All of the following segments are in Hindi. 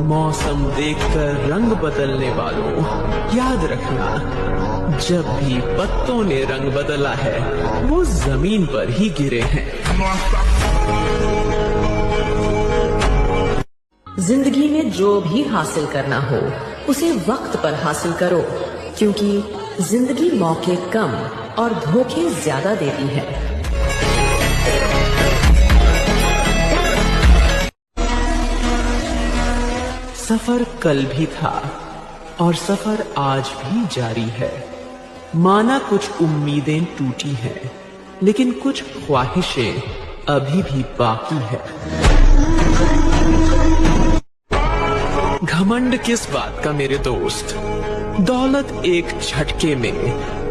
मौसम देखकर रंग बदलने वालों, याद रखना, जब भी पत्तों ने रंग बदला है वो जमीन पर ही गिरे हैं। जिंदगी में जो भी हासिल करना हो उसे वक्त पर हासिल करो, क्योंकि जिंदगी मौके कम और धोखे ज्यादा देती है। सफर कल भी था और सफर आज भी जारी है। माना कुछ उम्मीदें टूटी हैं, लेकिन कुछ ख्वाहिशें अभी भी बाकी है। घमंड किस बात का मेरे दोस्त, दौलत एक झटके में,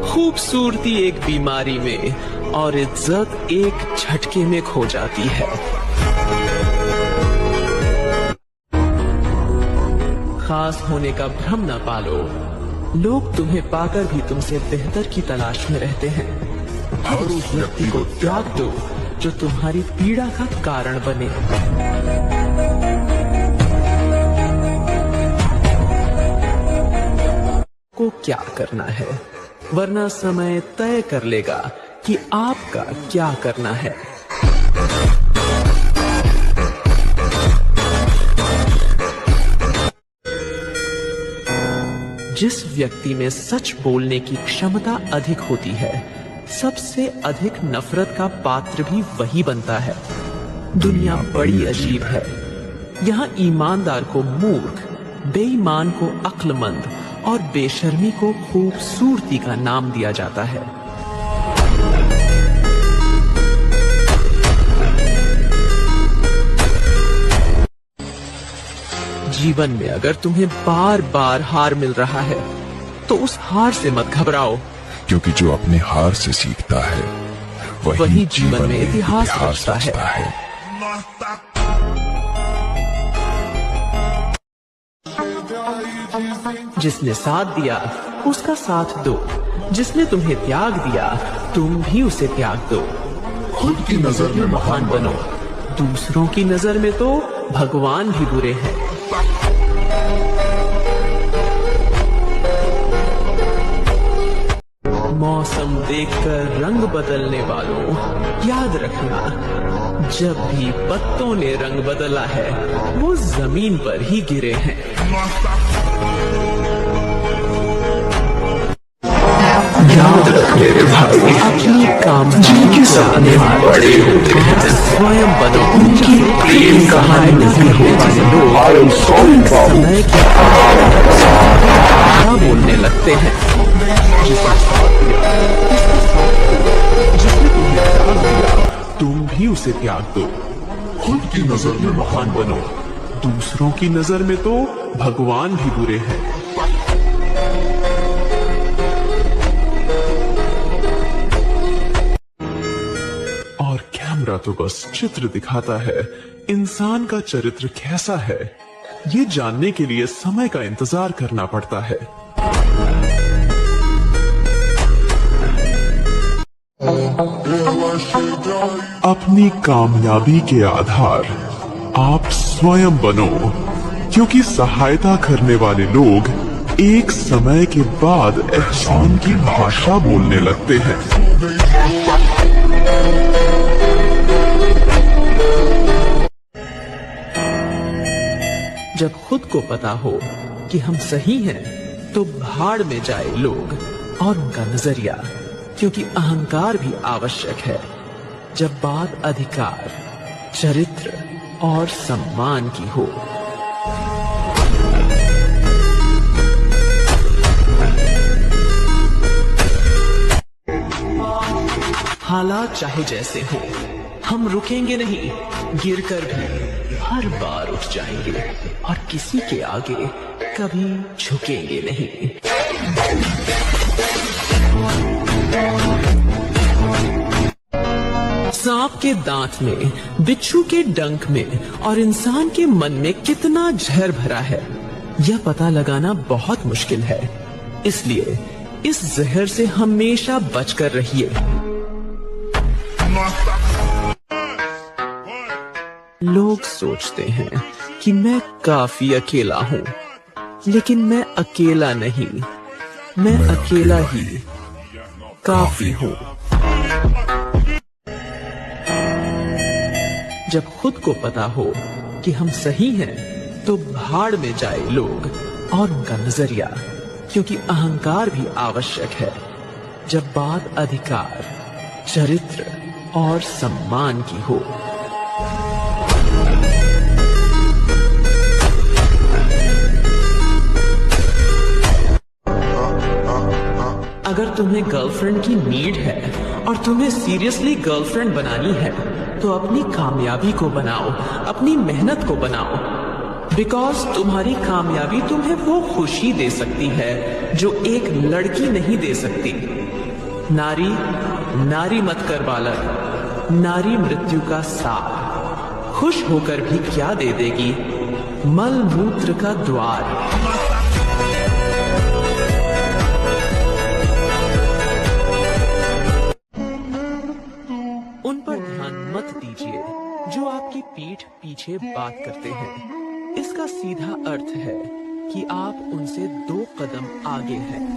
खूबसूरती एक बीमारी में और इज्जत एक झटके में खो जाती है। खास होने का भ्रम न पालो, लोग तुम्हें पाकर भी तुमसे बेहतर की तलाश में रहते हैं। हर उस व्यक्ति को त्याग दो जो तुम्हारी पीड़ा का कारण बने। को क्या करना है, वरना समय तय कर लेगा कि आपका क्या करना है। जिस व्यक्ति में सच बोलने की क्षमता अधिक होती है, सबसे अधिक नफरत का पात्र भी वही बनता है। दुनिया बड़ी अजीब है। यहाँ ईमानदार को मूर्ख, बेईमान को अक्लमंद और बेशर्मी को खूबसूरती का नाम दिया जाता है। जीवन में अगर तुम्हें बार बार हार मिल रहा है तो उस हार से मत घबराओ, क्योंकि जो अपने हार से सीखता है वही जीवन में इतिहास रचता है। जिसने साथ दिया उसका साथ दो, जिसने तुम्हें त्याग दिया तुम भी उसे त्याग दो। खुद की नजर में महान बनो, दूसरों की नजर में तो भगवान भी बुरे हैं। मौसम देखकर रंग बदलने वालों, याद रखना, जब भी पत्तों ने रंग बदला है वो जमीन पर ही गिरे हैं। याद रख मेरे भाई, अपनी कामयाबी सपने बड़े होते हैं, स्वयं बनो उनकी प्रेम कहानी नहीं होती। लोग समय की क्या बोलने लगते हैं। जिसने तुम्हें त्याग दिया तुम भी उसे त्याग दो। खुद की नजर में महान बनो, दूसरों की नजर में तो भगवान भी बुरे हैं। और कैमरा तो बस चित्र दिखाता है, इंसान का चरित्र कैसा है ये जानने के लिए समय का इंतजार करना पड़ता है। अपनी कामयाबी के आधार आप स्वयं बनो, क्योंकि सहायता करने वाले लोग एक समय के बाद एहसान की भाषा बोलने लगते हैं। जब खुद को पता हो कि हम सही हैं, तो भाड़ में जाए लोग और उनका नजरिया, क्योंकि अहंकार भी आवश्यक है जब बात अधिकार, चरित्र और सम्मान की हो। हालात चाहे जैसे हो, हम रुकेंगे नहीं, गिरकर भी हर बार उठ जाएंगे और किसी के आगे कभी झुकेंगे नहीं। सांप के दांत में, बिच्छू के डंक में और इंसान के मन में कितना जहर भरा है, यह पता लगाना बहुत मुश्किल है। इसलिए इस जहर से हमेशा बचकर रहिए। लोग सोचते हैं कि मैं काफी अकेला हूँ, लेकिन मैं अकेला नहीं, मैं अकेला ही काफी हूँ। जब खुद को पता हो कि हम सही हैं, तो भाड़ में जाए लोग और उनका नजरिया, क्योंकि अहंकार भी आवश्यक है जब बात अधिकार, चरित्र और सम्मान की हो। अगर तुम्हें गर्लफ्रेंड की नीड है और तुम्हें सीरियसली गर्लफ्रेंड बनानी है, तो अपनी कामयाबी को बनाओ, अपनी मेहनत को बनाओ, बिकॉज तुम्हारी कामयाबी तुम्हें वो खुशी दे सकती है जो एक लड़की नहीं दे सकती। नारी नारी मत कर बालक, नारी मृत्यु का सार, खुश होकर भी क्या दे देगी, मल मूत्र का द्वार। उन पर ध्यान मत दीजिए जो आपकी पीठ पीछे बात करते हैं। इसका सीधा अर्थ है कि आप उनसे 2 कदम आगे हैं।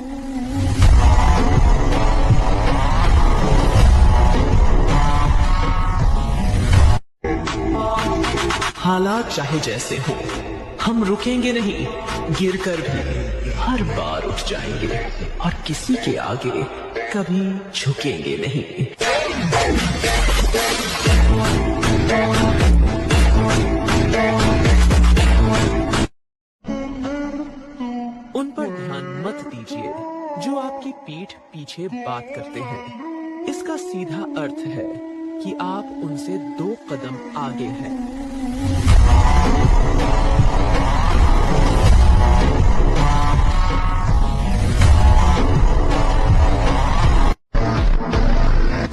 हालात चाहे जैसे हो, हम रुकेंगे नहीं, गिरकर भी हर बार उठ जाएंगे और किसी के आगे कभी झुकेंगे नहीं। उन पर ध्यान मत दीजिए जो आपकी पीठ पीछे बात करते हैं। इसका सीधा अर्थ है कि आप उनसे 2 कदम आगे हैं।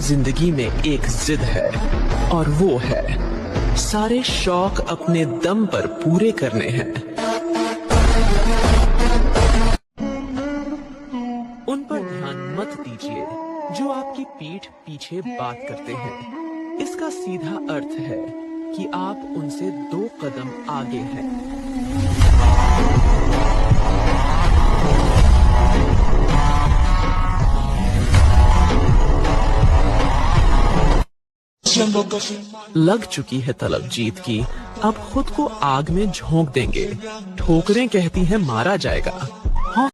जिंदगी में एक जिद है और वो है सारे शौक अपने दम पर पूरे करने हैं। उन पर ध्यान मत दीजिए जो आपकी पीठ पीछे बात करते हैं। इसका सीधा अर्थ है कि आप उनसे 2 कदम आगे हैं। लग चुकी है तलब जीत की, अब खुद को आग में झोंक देंगे। ठोकरें कहती हैं मारा जाएगा,